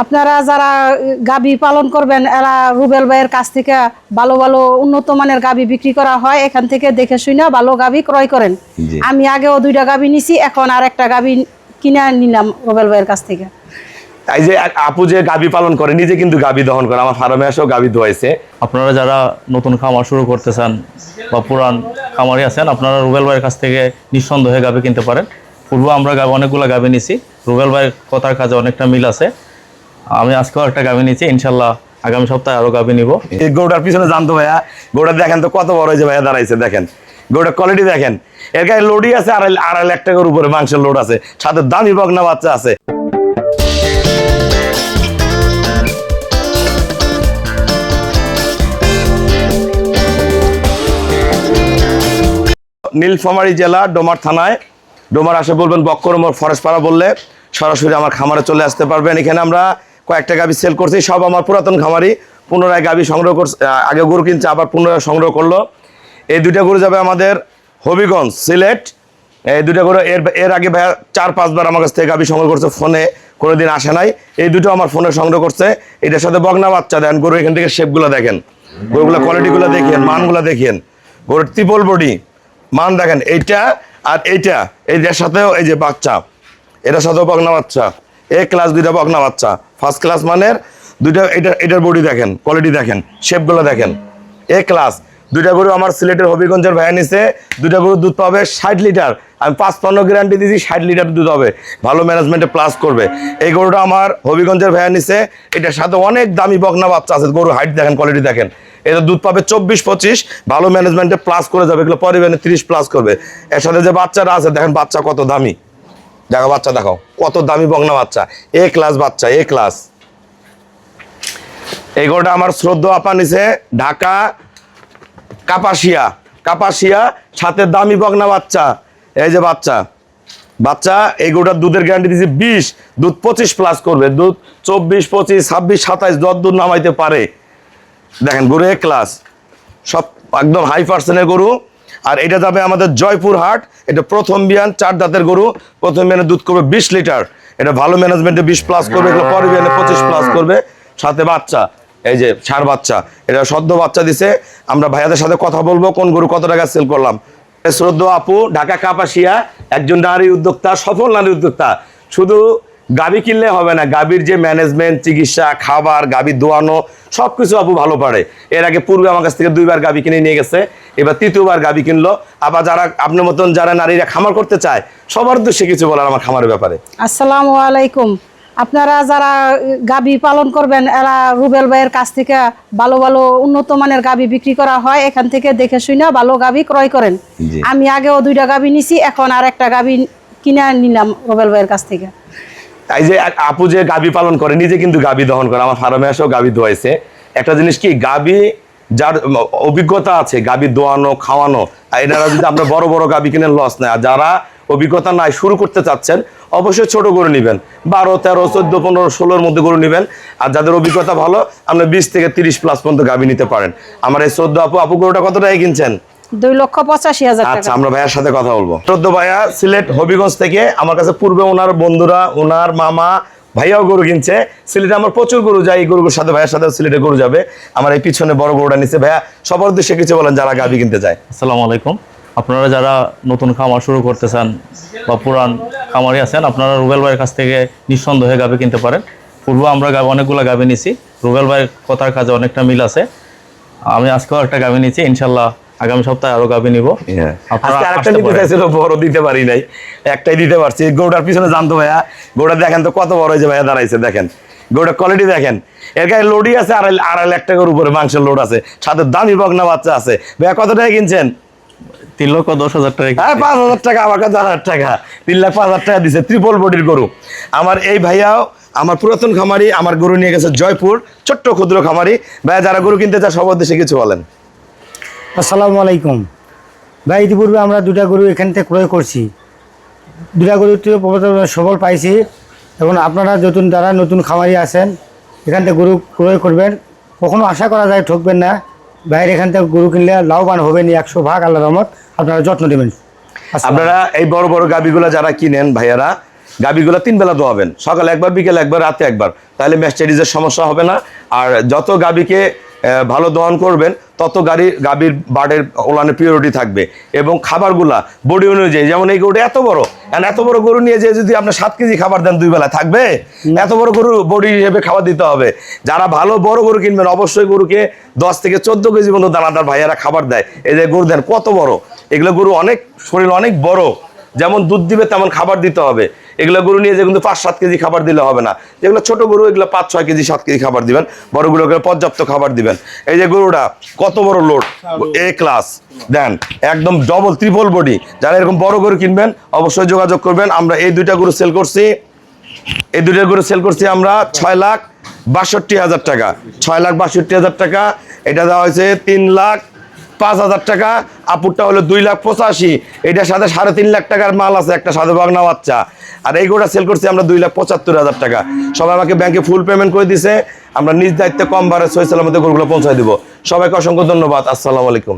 আপনারা যারা গাবি পালন করবেন এরা রুবেল ভাইয়ের কাছ থেকে ভালো ভালো উন্নত মানের গাবি বিক্রি করা হয়, এখান থেকে দেখে শুনে ভালো গাবি ক্রয় করেন। আমি আগেও 2টা গাবি নিছি, এখন আর একটা গাবি কিনে নিলাম রুবেল ভাইয়ের কাছ থেকে। এই যে আপু যে গাবি পালন করে নিজে কিন্তু গাবি দহন করে, আমার ফার্মে এসেও গাবি ধোয়াইছে। আপনারা যারা নতুন খামার শুরু করতে চান বা পুরান খামারি আছেন, আপনারা রুবেল ভাইয়ের কাছ থেকে নিঃসন্দেহে গাবি কিনতে পারেন। পূর্বে আমরা অনেকগুলো গাবি নিছি, রুবেল ভাইয়ের কথার কাজে অনেকটা মিল আছে। আমি আজকেও একটা গাবি নিচ্ছি, ইনশাল্লাহ আগামী সপ্তাহে আরো গাবি নিব। এই গরুটার পিছনে জানতো ভাইয়া, গরুটা দেখেন তো কত বড় হয়েছে ভাইয়া, দাঁড়াইছে দেখেন গরুটার কোয়ালিটি দেখেন। এর গায়ে লোডই আছে, 2.5 লাখ টাকার উপরে মাংসের লোড আছে, সাথে দামি বকনা বাচ্চা আছে। নীলফামারী জেলা ডোমার থানায়, ডোমার আসে বলবেন বক্করমোর ফরেস্ট পাড়া বললে সরাসরি আমার খামারে চলে আসতে পারবেন। এখানে আমরা কয়েকটা গাবি সেল করছি, সব আমার পুরাতন খামারি পুনরায় গাবি সংগ্রহ করছে, আগে গরু কিনছে আবার পুনরায় সংগ্রহ করলো। এই 2টা গরু যাবে আমাদের হবিগঞ্জ সিলেট। এই 2টা গরু এর আগে ভাইয়া 4-5 বার আমার কাছ থেকে গাবি সংগ্রহ করছে, ফোনে কোনোদিন আসে নাই। এই 2টো আমার ফোনে সংগ্রহ করছে। এটার সাথে বকনা বাচ্চা দেন গরু, এখান থেকে শেপগুলো দেখেন, গরুগুলো কোয়ালিটিগুলো দেখেন, মানগুলো দেখেন, গরুর ট্রিপল বডি মান দেখেন। এইটা আর এইটা, এইটার সাথেও এই যে বাচ্চা, এটার সাথেও বকনা বাচ্চা, ক্লাস 2টা বকনা বাচ্চা, ফার্স্ট ক্লাস মানের 2টা। এটার বডি দেখেন, কোয়ালিটি দেখেন, শেপগুলো দেখেন, ক্লাস। 2টা গরু আমার সিলেটের হবিগঞ্জের ভাইয়া নিছে। 2টা গরু দুধ পাবে 60 লিটার, আমি 5-15 গ্যারান্টি দিয়েছি 60 লিটার দুধ হবে, ভালো ম্যানেজমেন্টে প্লাস করবে। এই গরুটা আমার হবিগঞ্জের ভাইয়া নিছে, এটার সাথে অনেক দামি বকনা বাচ্চা আছে, গরু হাইট দেখেন, কোয়ালিটি দেখেন। এটা দুধ পাবে 24-25, ভালো ম্যানেজমেন্টে প্লাস করে যাবে, এগুলো পরিমাণে 30 প্লাস করবে। এর সাথে যে বাচ্চাটা আছে দেখেন, বাচ্চা কত দামি, দেখো বাচ্চা দেখো কত দামি বকনা বাচ্চা, ক্লাস বাচ্চা, ক্লাস। এই গরুটা আমার শ্রদ্ধা আপা নিছে ঢাকা কাপাসিয়া, সাথে দামি বকনা বাচ্চা। এই যে বাচ্চা এই গরুটার দুধের গ্যারান্টি দিয়েছি 20, দুধ 25 প্লাস করবে, দুধ 24, 25, 26, 27 যত দুধ নামাইতে পারে। দেখেন গরু ক্লাস, সব একদম হাই পার্সেন্টের গরু। আর এটা যাবে আমাদের জয়পুর হাট, এটা প্রথম বিয়ান, 4 দাঁতের গরু। প্রথম বিয়ানে দুধ করবে 20 লিটার, এটা ভালো ম্যানেজমেন্টে 20 প্লাস করবে, এগুলো পরে বিয়ানে 25 প্লাস করবে। সাথে বাচ্চা, এই যে ষাঁড় বাচ্চা, এটা সদ্য বাচ্চা দিছে। আমরা ভাইয়াদের সাথে কথা বলবো কোন গরু কত টাকা সেল করলাম। শ্রদ্ধা আপু ঢাকা কাপাসিয়া, একজন নারী উদ্যোক্তা, সফল নারী উদ্যোক্তা। শুধু গাবি কিনলে হবে না, গাবির যে ম্যানেজমেন্ট, চিকিৎসা, খাবার, গাবি দোয়ানো সবকিছু আপু ভালো পারে। এর আগে পূর্বে আমার কাছ থেকে 2 বার গাবি কিনে নিয়ে গেছে, এবার 3য় গাবি কিনলো। আবার যারা আপনার মতন যারা নারীরা খামার করতে চায়, সবার উদ্দেশ্যে কিছু বলার আমার খামারের ব্যাপারে। আসসালামু আলাইকুম। আপনারা যারা গাবি পালন করবেন এরা রুবেল ভাইয়ের কাছ থেকে ভালো ভালো উন্নত মানের গাবি বিক্রি করা হয়, এখান থেকে দেখে শুনে ভালো গাবি ক্রয় করেন। আমি আগেও 2টা গাবি নিছি, এখন আর একটা গাবি কিনে নিলাম রুবেল ভাইয়ের কাছ থেকে। এই যে আপু যে গাবি পালন করে নিজে কিন্তু গাবি দহন করে, আমার ফার্মে এসেও গাবি ধোয়াইছে। একটা জিনিস কি, গাবি যার অভিজ্ঞতা আছে গাবি দোয়ানো খাওয়ানো, এনারা যদি আমরা বড় বড় গাবি কিনে লস নেয়। আর যারা অভিজ্ঞতা নাই শুরু করতে চাচ্ছেন, অবশ্যই ছোট গরু নেবেন, 12, 13, 14, 15, 16-র মধ্যে গরু নেবেন। আর যাদের অভিজ্ঞতা ভালো, আমরা 20 থেকে 30 প্লাস পর্যন্ত গাবি নিতে পারেন। আমার এই শ্রদ্ধা আপু গরুটা কত টাকায় কিনছেন? 2,85,000 টাকা। আচ্ছা, আমরা ভাইয়ার সাথে কথা বলবো। শ্রদ্ধা ভাইয়া সিলেট হবিগঞ্জ থেকে আমার কাছে পূর্বে ওনার বন্ধুরা, ওনার মামা ভাইয়াও গরু কিনছে। সিলেটে আমার প্রচুর গরু যায়, এই গরুর সাথে ভাইয়ার সাথে সিলেটে গরু যাবে। আমার এই পিছনে বড় গরুটা নিচ্ছে। ভাইয়া সবার উদ্দেশ্যে কিছু বলেন যারা গাবি কিনতে যায়। আসসালামু আলাইকুম। আপনারা যারা নতুন খামার শুরু করতে চান বা পুরান খামারি আছেন, আপনারা রুবেল ভাইয়ের কাছ থেকে নিঃসন্দেহে গাবি কিনতে পারেন। পূর্বে আমরা অনেকগুলো গাবি নিছি, রুবেল ভাইয়ের কথার কাজে অনেকটা মিল আছে। আমি আজকেও একটা গাবি নিচ্ছি, ইনশাল্লাহ আগামী সপ্তাহে আরো গাবি নিব। আরেকটা নিতে চাইছিল, বড় দিতে পারি নাই, একটাই দিতে পারছি। গরুটার পিছনে জানতো ভাইয়া, গরুটা দেখেন তো কত বড় হয়েছে ভাইয়া, দাঁড়াইছে দেখেন, গরুটার কোয়ালিটি দেখেন। এর গায়ে লোডই আছে, 2.5 লাখ টাকার উপরে মাংসের লোড আছে, সাথে দামি বকনা বাচ্চা আছে। ভাইয়া কত টাকা কিনছেন? 3,10,000 টাকা। হ্যাঁ, 5,000 টাকা, আমার কাছে 1,000 টাকা, 3,05,000 টাকা দিছে, ট্রিপল বডির গরু। আমার এই ভাইয়াও আমার পুরাতন খামারি, আমার গরু নিয়ে গেছে জয়পুর, ছোট্ট ক্ষুদ্র খামারি। ভাইয়া যারা গরু কিনতে চায় সবার উদ্দেশ্যে কিছু বলেন। আসসালামু আলাইকুম ভাই। ইতিপূর্বে আমরা 2টা গরু এখান থেকে ক্রয় করছি, 2টা গরুতে সবল পাইছি। এখন আপনারা যারা নতুন খামারি আছেন, এখান থেকে গরু ক্রয় করবেন, কখনো আশা করা যায় ঠকবেন না। বাইরে এখান থেকে গরু কিনলে লাভবান হবেন 100%, আল্লাহর রহমত। আপনারা যত্ন নেবেন। আপনারা এই বড় বড় গাবিগুলো যারা কিনেন ভাইয়ারা, গাভীগুলো 3 বেলা দোয়াবেন, সকালে একবার, বিকেলে একবার, রাতে একবার, তাহলে ম্যাস্টাইটিসের সমস্যা হবে না। আর যত গাভীকে ভালো দহন করবেন তত গাভীর বার্ডের ওলানের পিওরিটি থাকবে। এবং খাবারগুলা বডি অনুযায়ী, যেমন এই গরুটা এত বড়, এত বড় গরু নিয়ে যে যদি আপনি 7 কেজি খাবার দেন 2 বেলা থাকবে? এত বড় গরু বডি হিসেবে খাবার দিতে হবে। যারা ভালো বড় গরু কিনবেন অবশ্যই গরুকে 10 থেকে 14 কেজি পর্যন্ত দানাদার ভাইয়ারা খাবার দেয়। এই যে গরু দেন কত বড়, এগুলো গরু অনেক শরীর অনেক বড়, যেমন দুধ দিবে তেমন খাবার দিতে হবে। এগুলো গরু নিয়ে যে কিন্তু 5-7 কেজি খাবার দিলে হবে না। যেগুলো ছোট গরু এগুলো 5-6 কেজি 7 কেজি খাবার দিবেন, বড়গুলোকে পর্যাপ্ত খাবার দিবেন। এই যে গরুটা কত বড় লোড, এ ক্লাস দেন, একদম ডবল ট্রিপল বডি। যারা এরকম বড় গরু কিনবেন অবশ্যই যোগাযোগ করবেন। আমরা এই 2টা গরু সেল করছি, এই 2টা গরু সেল করছি আমরা 6,62,000 টাকা, 6,62,000 টাকা। এটা দেওয়া হয়েছে 3,05,000 টাকা। আপুরটা হলো 2,85,000। এটার সাথে 3.5 লাখ টাকার মাল আছে, একটা সাধু বাগনা বাচ্চা। আর এই গরুটা সেল করছি আমরা 2,75,000 টাকা। সবাই আমাকে ব্যাংকে ফুল পেমেন্ট করে দিছে, আমরা নিজ দায়িত্বে কম ভাড়ায় সহি সালামতে গরুগুলো পৌঁছায় দিব। সবাইকে অসংখ্য ধন্যবাদ। আসসালামু আলাইকুম।